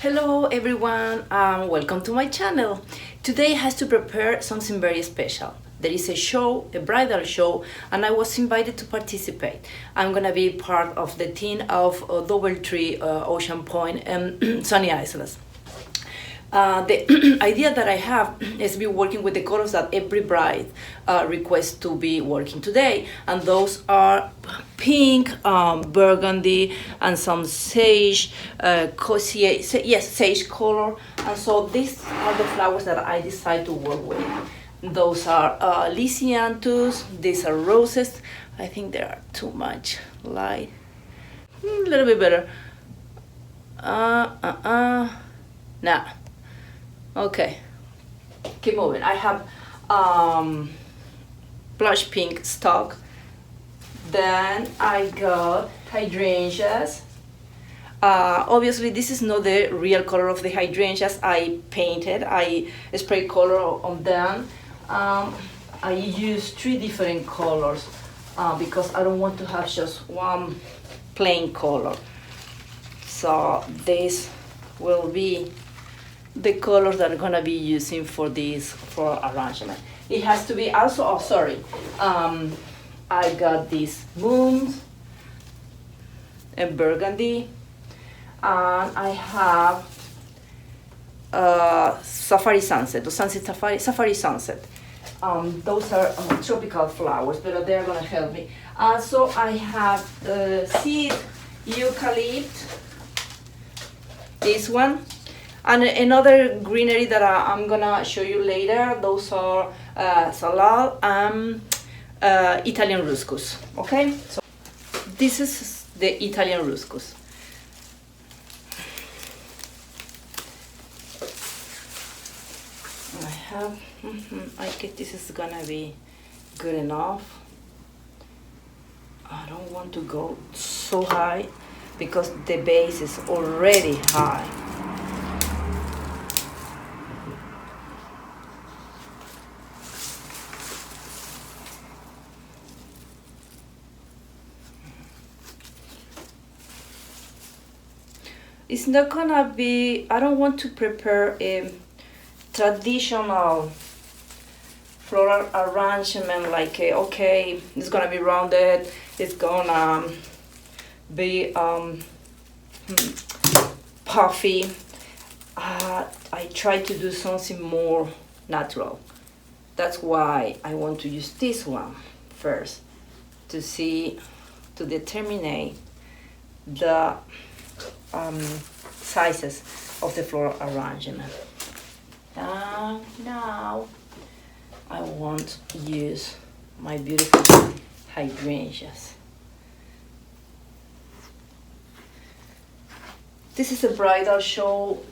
Hello everyone, welcome to my channel. Today has to prepare something very special. There is a show, a bridal show, and I was invited to participate. I'm gonna be part of the team of Doubletree, Ocean Point, and Sunny Isles. The idea that I have is to be working with the colors that every bride requests to be working today, and those are pink, burgundy, and some sage, sage color. And so these are the flowers that I decide to work with. Those are lisianthus. These are roses. I think they are too much light. A little bit better. Nah. Okay, keep moving. I have blush pink stock. Then I got hydrangeas. Obviously, this is not the real color of the hydrangeas. I painted, I sprayed color on them. I use three different colors because I don't want to have just one plain color. So this will be the colors that I'm gonna be using for this floral arrangement. It has to be also, oh sorry, I got these moons and burgundy, and I have safari sunset, the sunset safari sunset. Those are tropical flowers, but they're gonna help me. So I have seed eucalypt, this one. And another greenery that I'm gonna show you later, those are salal and Italian ruscus, okay? So this is the Italian ruscus. I guess this is gonna be good enough. I don't want to go so high because the base is already high. It's not gonna be, I don't want to prepare a traditional floral arrangement like okay, it's gonna be rounded, it's gonna be puffy. I try to do something more natural. That's why I want to use this one first to see, to determine the sizes of the floral arrangement. Now I want to use my beautiful hydrangeas. This is a bridal show,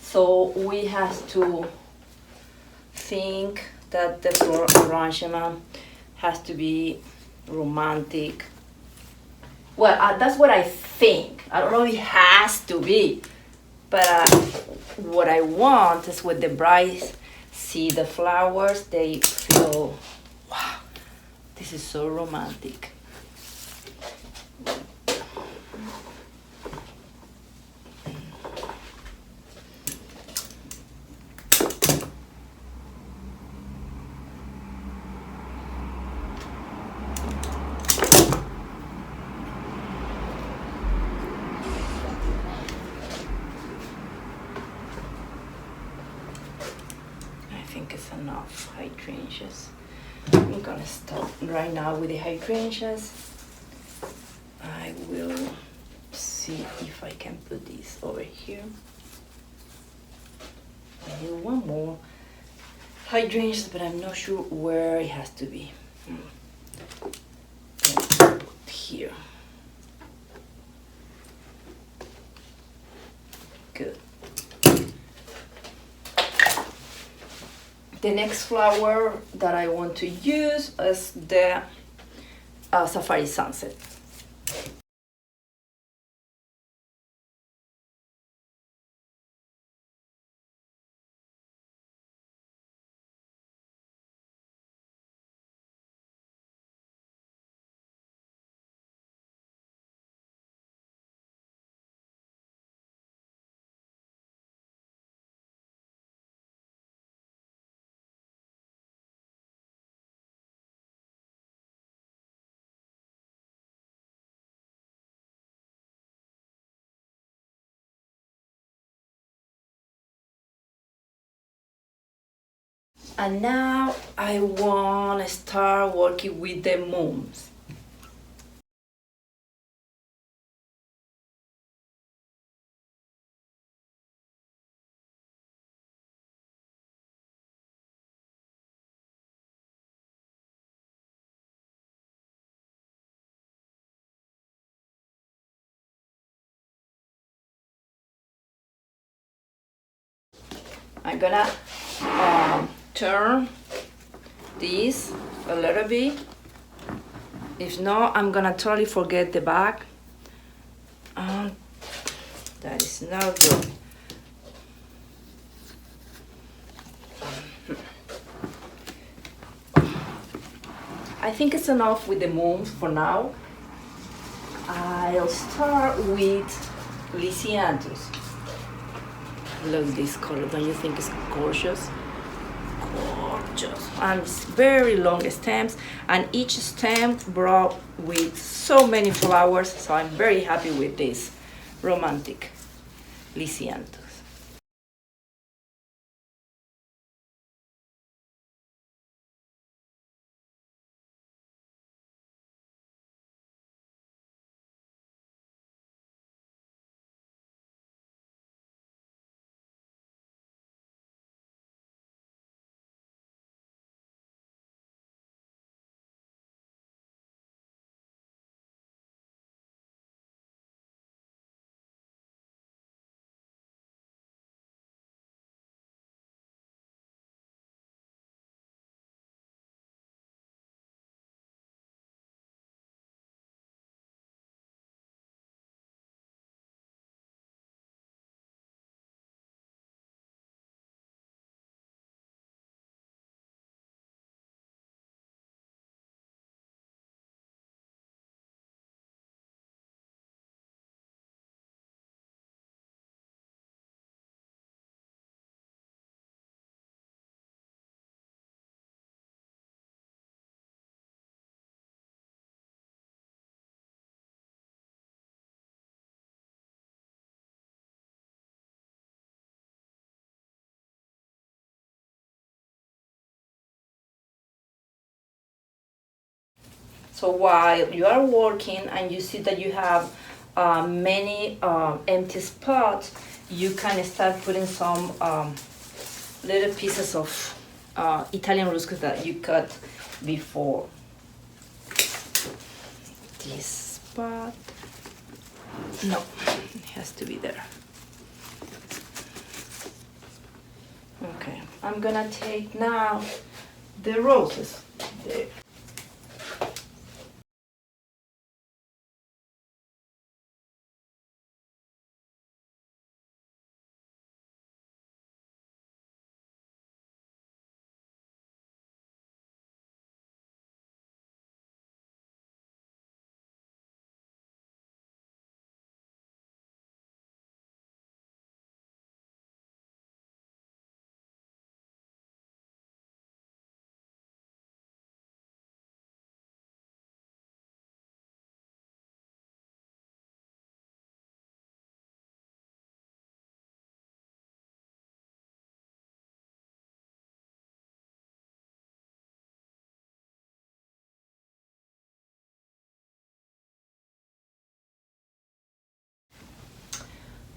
so we have to think that the floral arrangement has to be romantic. Well, that's what I think. I don't know if it has to be, but what I want is when the brides see the flowers, they feel, wow, this is so romantic. I think it's enough hydrangeas. I'm gonna stop right now with the hydrangeas. I will see if I can put this over here. I need one more hydrangeas, but I'm not sure where it has to be. Put here. Good. The next flower that I want to use is the Safari Sunset. And now I want to start working with the moons. I'm gonna turn this a little bit. If not, I'm gonna totally forget the back. That is not good. I think it's enough with the moons for now. I'll start with Lysianthus. Look this color, don't you think it's gorgeous? Gorgeous. And it's very long stems, and each stem brought with so many flowers, so I'm very happy with this romantic Lysianthus. So while you are working and you see that you have many empty spots, you can start putting some little pieces of Italian ruscus that you cut before. This spot, no, it has to be there. Okay, I'm gonna take now the roses. There.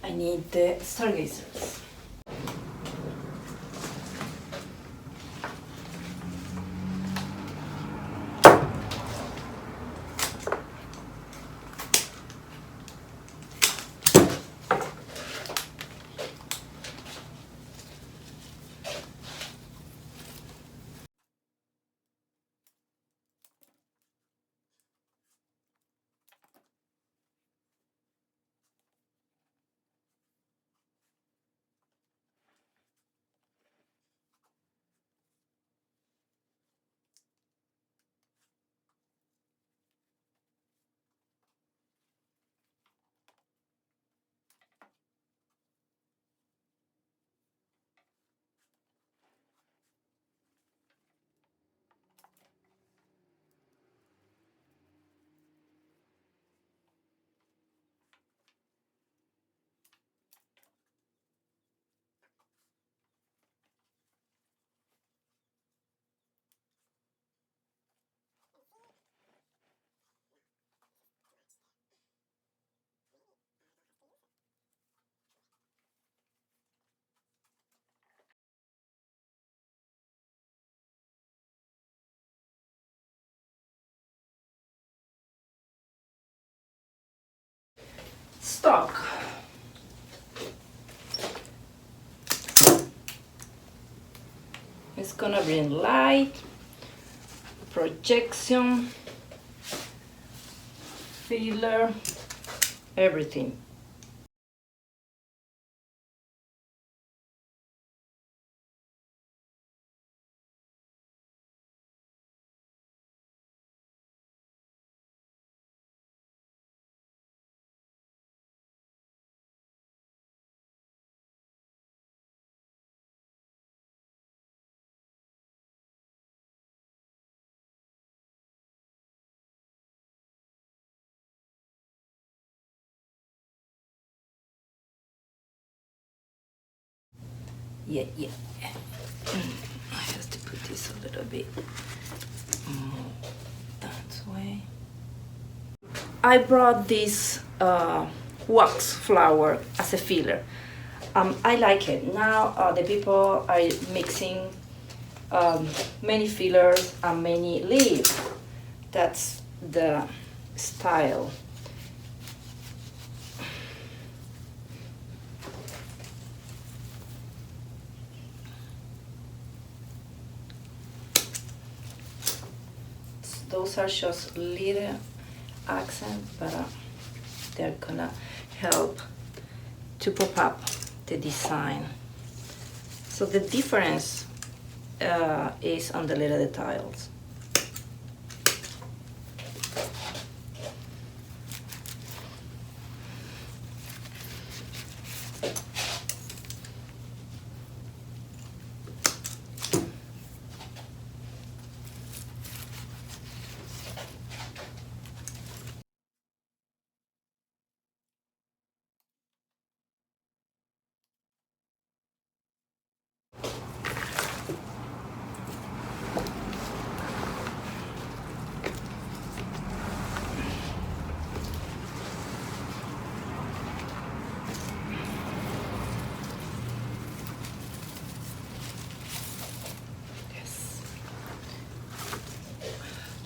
I need the stargazers. stock. It's gonna bring light, projection, filler, everything. Yeah. I have to put this a little bit more that way. I brought this wax flower as a filler. I like it. Now the people are mixing many fillers and many leaves. That's the style. Those are just little accents, but they're gonna help to pop up the design. So the difference is on the little details.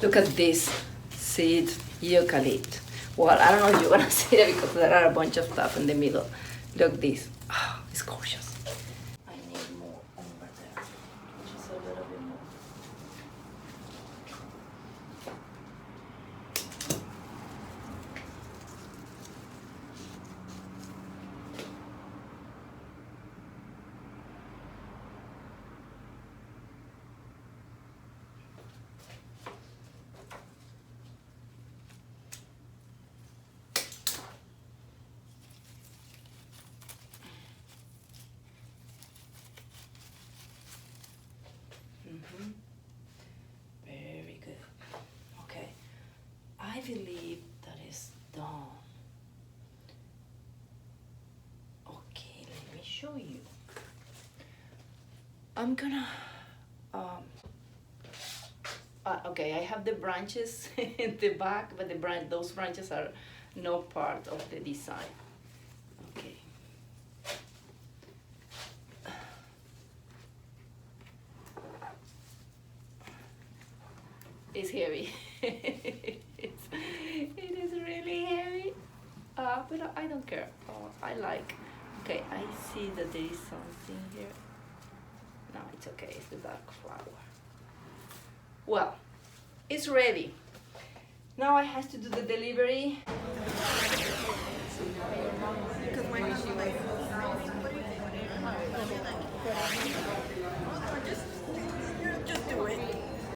Look at this seed eucalypt. Well, I don't know if you're gonna see it because there are a bunch of stuff in the middle. Look this. Oh, it's gorgeous. I need more over there. Just a little bit more. Very good. Okay, I believe that is done. Okay, let me show you. I'm gonna okay, I have the branches in the back, but those branches are not part of the design. Okay. It's heavy. It is really heavy, but I don't care. I like. Okay, I see that there is something here. No, it's okay. It's the dark flower. Well, it's ready. Now I have to do the delivery. Just do it.